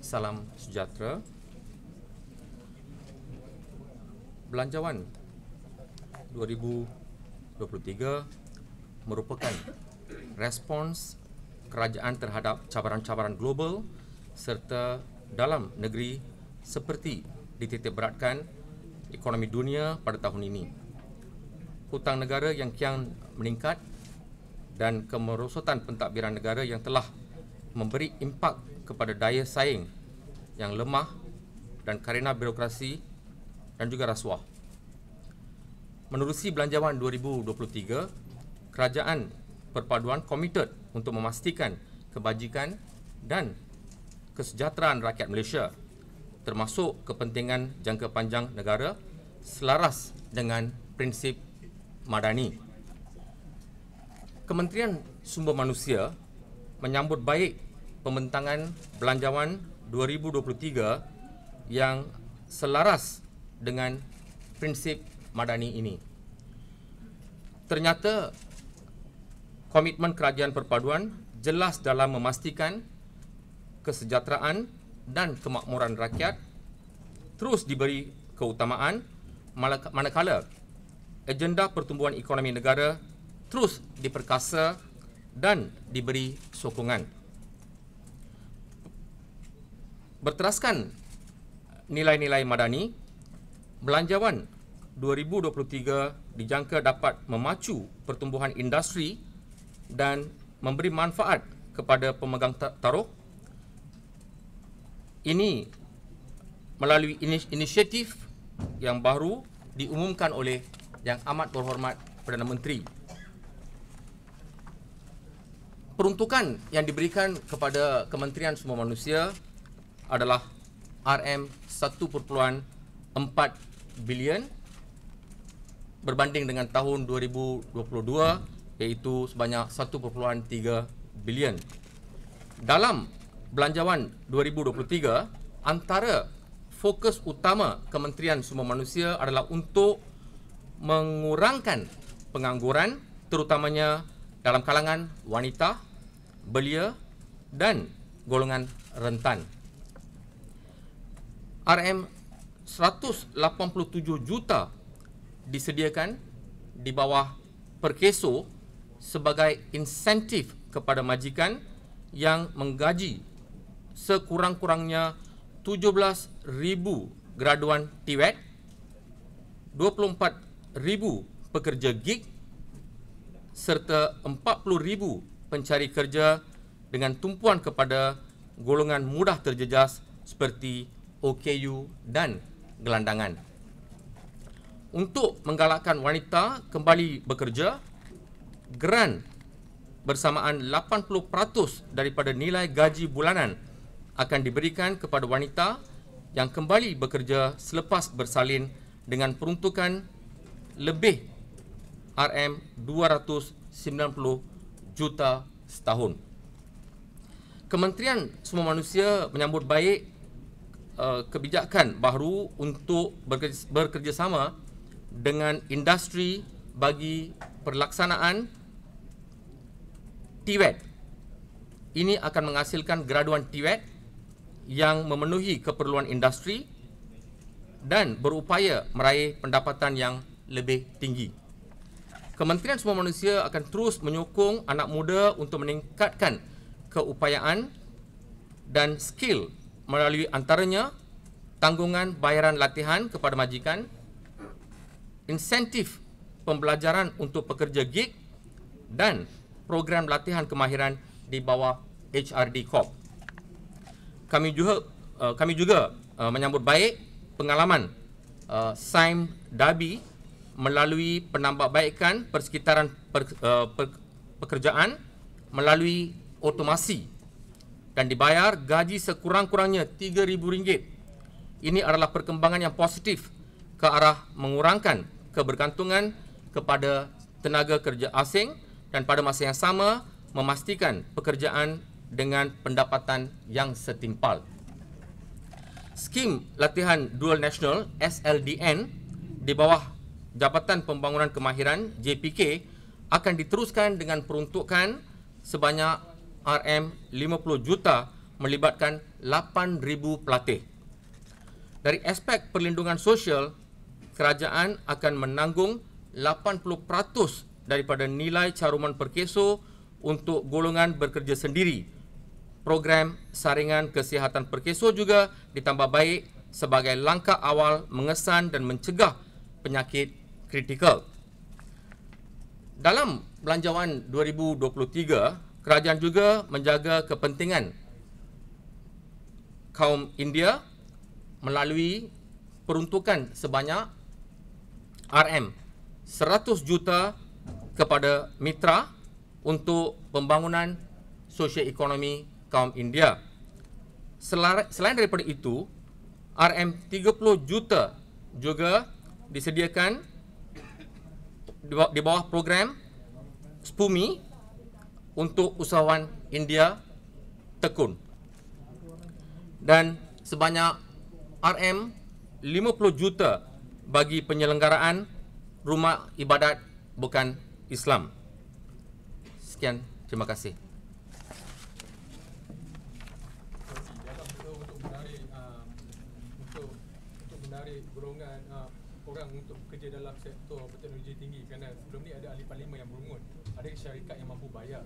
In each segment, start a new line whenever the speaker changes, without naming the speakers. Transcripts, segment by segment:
Salam sejahtera. Belanjawan 2023 merupakan respons kerajaan terhadap cabaran-cabaran global serta dalam negeri seperti dititikberatkan ekonomi dunia pada tahun ini. Hutang negara yang kian meningkat dan kemerosotan pentadbiran negara yang telah memberi impak kepada daya saing yang lemah dan karena birokrasi dan juga rasuah. Menerusi Belanjawan 2023, Kerajaan Perpaduan komited untuk memastikan kebajikan dan kesejahteraan rakyat Malaysia, termasuk kepentingan jangka panjang negara selaras dengan prinsip madani. Kementerian Sumber Manusia menyambut baik pembentangan Belanjawan 2023 yang selaras dengan prinsip madani ini. Ternyata komitmen Kerajaan Perpaduan jelas dalam memastikan kesejahteraan dan kemakmuran rakyat terus diberi keutamaan manakala agenda pertumbuhan ekonomi negara terus diperkasa dan diberi sokongan. Berteraskan nilai-nilai madani, Belanjawan 2023 dijangka dapat memacu pertumbuhan industri dan memberi manfaat kepada pemegang taruh. Ini melalui inisiatif yang baru diumumkan oleh Yang Amat Berhormat Perdana Menteri. Peruntukan yang diberikan kepada Kementerian Sumber Manusia adalah RM1.4 bilion berbanding dengan tahun 2022 iaitu sebanyak 1.3 bilion. Dalam Belanjawan 2023, antara fokus utama Kementerian Sumber Manusia adalah untuk mengurangkan pengangguran terutamanya dalam kalangan wanita, belia dan golongan rentan. RM187 juta disediakan di bawah Perkeso sebagai insentif kepada majikan yang menggaji sekurang-kurangnya 17,000 graduan TVET, 24,000 pekerja gig serta 40,000 pencari kerja dengan tumpuan kepada golongan mudah terjejas seperti OKU dan gelandangan. Untuk menggalakkan wanita kembali bekerja, geran bersamaan 80% daripada nilai gaji bulanan akan diberikan kepada wanita yang kembali bekerja selepas bersalin dengan peruntukan lebih RM290 juta setahun. Kementerian Sumber Manusia menyambut baik kebijakan baru untuk bekerjasama dengan industri bagi pelaksanaan TVET. Ini akan menghasilkan graduan TVET yang memenuhi keperluan industri dan berupaya meraih pendapatan yang lebih tinggi. Kementerian Sumber Manusia akan terus menyokong anak muda untuk meningkatkan keupayaan dan skill melalui antaranya tanggungan bayaran latihan kepada majikan, insentif pembelajaran untuk pekerja gig dan program latihan kemahiran di bawah HRD Corp. Kami juga menyambut baik pengalaman Saim Dabi melalui penambahbaikan persekitaran pekerjaan melalui otomasi dan dibayar gaji sekurang-kurangnya RM3,000. Ini adalah perkembangan yang positif ke arah mengurangkan kebergantungan kepada tenaga kerja asing dan pada masa yang sama memastikan pekerjaan dengan pendapatan yang setimpal. Skim Latihan Dual Nasional SLDN di bawah Jabatan Pembangunan Kemahiran JPK akan diteruskan dengan peruntukan sebanyak RM50 juta melibatkan 8,000 pelatih. Dari aspek perlindungan sosial, kerajaan akan menanggung 80% daripada nilai caruman per keso untuk golongan bekerja sendiri. Program saringan kesihatan per keso juga ditambah baik sebagai langkah awal mengesan dan mencegah penyakit kritikal. Dalam Belanjawan 2023, kerajaan juga menjaga kepentingan kaum India melalui peruntukan sebanyak RM100 juta kepada mitra untuk pembangunan sosioekonomi kaum India. Selain daripada itu, RM30 juta juga disediakan di bawah program SPUMI untuk usahawan India tekun. Dan sebanyak RM50 juta bagi penyelenggaraan rumah ibadat bukan Islam. Sekian, terima kasih.
Untuk menarik golongan orang untuk bekerja dalam sektor berteknologi tinggi, kerana sebelum ni ada ahli parlimen yang berungut, ada syarikat yang mampu bayar,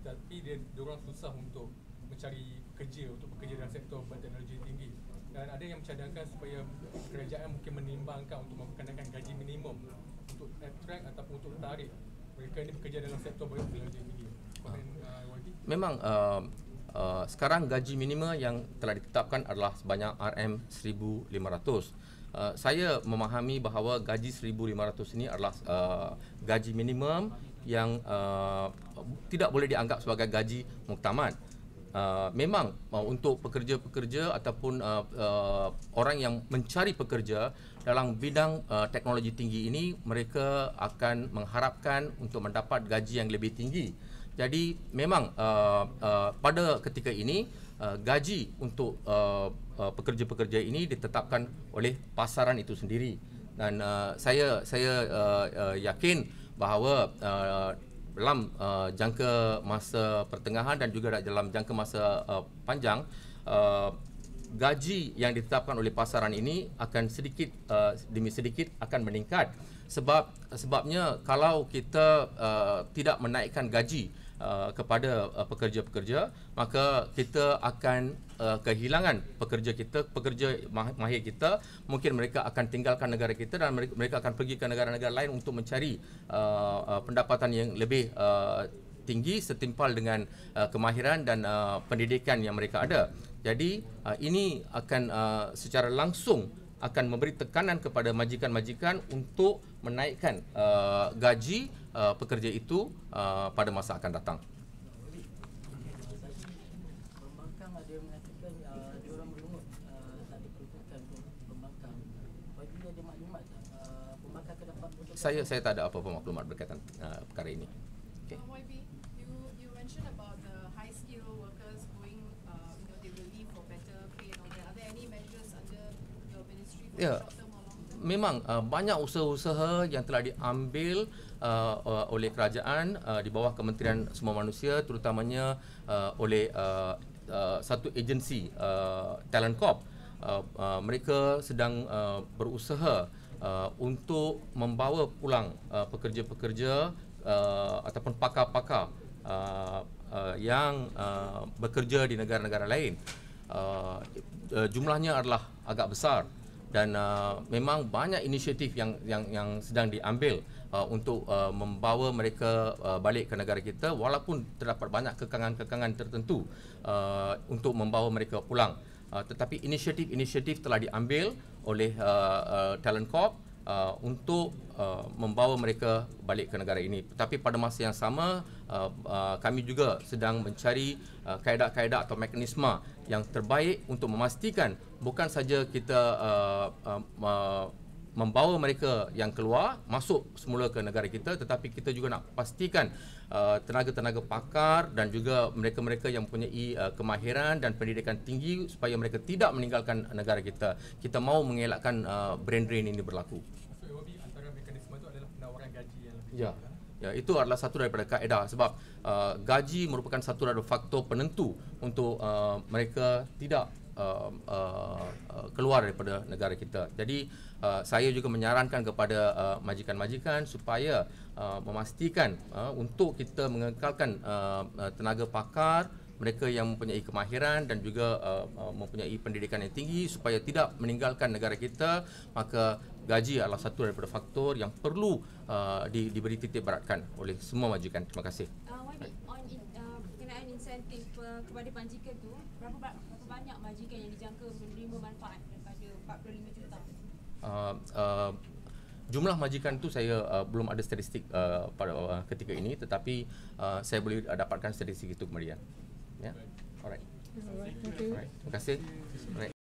tapi diorang susah untuk mencari kerja untuk bekerja dalam sektor berteknologi tinggi. Dan ada yang mencadangkan supaya kerajaan mungkin menimbangkan untuk memperkenalkan gaji minimum untuk attract ataupun untuk tarik mereka ini bekerja dalam sektor berteknologi tinggi.
Memang sekarang gaji minimum yang telah ditetapkan adalah sebanyak RM1,500. Saya memahami bahawa gaji 1,500 ini adalah gaji minimum yang tidak boleh dianggap sebagai gaji muktamad. Memang untuk pekerja-pekerja ataupun orang yang mencari pekerja dalam bidang teknologi tinggi ini, mereka akan mengharapkan untuk mendapat gaji yang lebih tinggi. Jadi memang pada ketika ini gaji untuk pekerja-pekerja ini ditetapkan oleh pasaran itu sendiri. Dan saya yakin bahawa dalam jangka masa pertengahan dan juga dalam jangka masa panjang, gaji yang ditetapkan oleh pasaran ini akan sedikit demi sedikit akan meningkat. Sebabnya kalau kita tidak menaikkan gaji kepada pekerja-pekerja, maka kita akan kehilangan pekerja mahir kita. Mungkin mereka akan tinggalkan negara kita dan mereka akan pergi ke negara-negara lain untuk mencari pendapatan yang lebih tinggi setimpal dengan kemahiran dan pendidikan yang mereka ada. Jadi ini akan secara langsung akan memberi tekanan kepada majikan-majikan untuk menaikkan gaji pekerja itu pada masa akan datang.
Pembangkang ada yang mengatakan dia orang berlumut tak diperuntukkan untuk pembangkang. Bagi dia ada maklumat pembangkang akan dapat untuk
Saya tak ada apa-apa maklumat berkaitan perkara ini. Okay.
YB, you mentioned about the high skill workers going, they will leave for better pay and all that. Are there any measures under your ministry for
Yeah.
short term or long term?
Memang banyak usaha-usaha yang telah diambil oleh kerajaan di bawah Kementerian Semua Manusia, terutamanya oleh satu agensi Talent Corp. Mereka sedang berusaha untuk membawa pulang pekerja-pekerja ataupun pakar-pakar yang bekerja di negara-negara lain. Jumlahnya adalah agak besar dan memang banyak inisiatif yang sedang diambil untuk membawa mereka balik ke negara kita, walaupun terdapat banyak kekangan-kekangan tertentu untuk membawa mereka pulang. Tetapi inisiatif telah diambil oleh Talent Corp untuk membawa mereka balik ke negara ini. Tetapi pada masa yang sama, kami juga sedang mencari kaedah-kaedah atau mekanisme yang terbaik untuk memastikan bukan saja kita membawa mereka yang keluar masuk semula ke negara kita, tetapi kita juga nak pastikan tenaga-tenaga pakar dan juga mereka-mereka yang mempunyai kemahiran dan pendidikan tinggi supaya mereka tidak meninggalkan negara kita. Kita mahu mengelakkan brain drain ini berlaku.
So, antara mekanisme itu adalah penawaran gaji yang lebih
Ya. Ya, itu adalah satu daripada kaedah sebab gaji merupakan satu daripada faktor penentu untuk mereka tidak keluar daripada negara kita. Jadi saya juga menyarankan kepada majikan-majikan supaya memastikan untuk kita mengekalkan tenaga pakar, mereka yang mempunyai kemahiran dan juga mempunyai pendidikan yang tinggi supaya tidak meninggalkan negara kita. Maka gaji adalah satu daripada faktor yang perlu diberi titik beratkan oleh semua majikan. Terima kasih.
Wadi, berkenaan insentif kepada majikan tu, berapa banyak majikan yang dijangka menerima manfaat daripada 45 juta?
Jumlah majikan tu saya belum ada statistik pada ketika ini, tetapi saya boleh dapatkan statistik itu kemudian. Ya. Alright.
Alright, thank you.
Alright. Terima kasih. Alright.